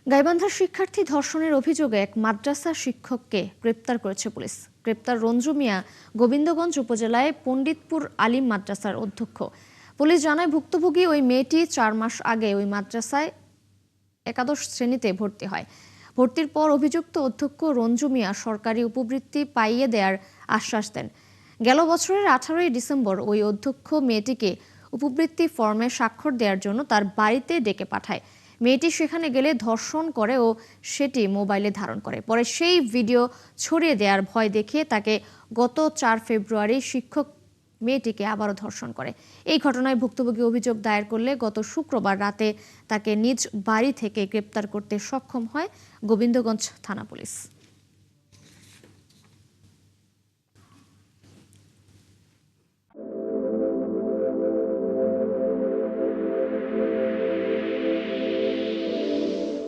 গাইবান্ধার শিক্ষার্থী ধর্ষণের অভিযোগে এক মাদ্রাসা শিক্ষককে গ্রেপ্তার করেছে পুলিশ। গ্রেপ্তার রঞ্জু মিয়া গোবিন্দগঞ্জ উপজেলায় পণ্ডিতপুর আলিম মাদ্রাসার অধ্যক্ষ। পুলিশ জানায়, ভুক্তভোগী ওই মেয়েটি 4 মাস আগে ওই মাদ্রাসায় একাদশ শ্রেণীতে ভর্তি হয়। ভর্তির পর অভিযুক্ত অধ্যক্ষ রঞ্জু মিয়া সরকারি উপবৃত্তি পাইয়ে দেওয়ার আশ্বাস দেন। গেল বছরের 18ই ডিসেম্বর ওই অধ্যক্ষ মেয়েটিকে উপবৃত্তি ফর্মে স্বাক্ষর দেওয়ার জন্য তার বাড়িতে ডেকে পাঠায়। মেয়েটি সেখানে গেলে ধর্ষণ করে ও সেটি মোবাইলে ধারণ করে। পরে সেই ভিডিও ছড়িয়ে দেওয়ার ভয় দেখিয়ে তাকে গত 4 ফেব্রুয়ারি শিক্ষক মেয়েটিকে আবারও ধর্ষণ করে। এই ঘটনায় ভুক্তভোগী অভিযোগ দায়ের করলে গত শুক্রবার রাতে তাকে নিজ বাড়ি থেকে গ্রেপ্তার করতে সক্ষম হয় গোবিন্দগঞ্জ থানা পুলিশ।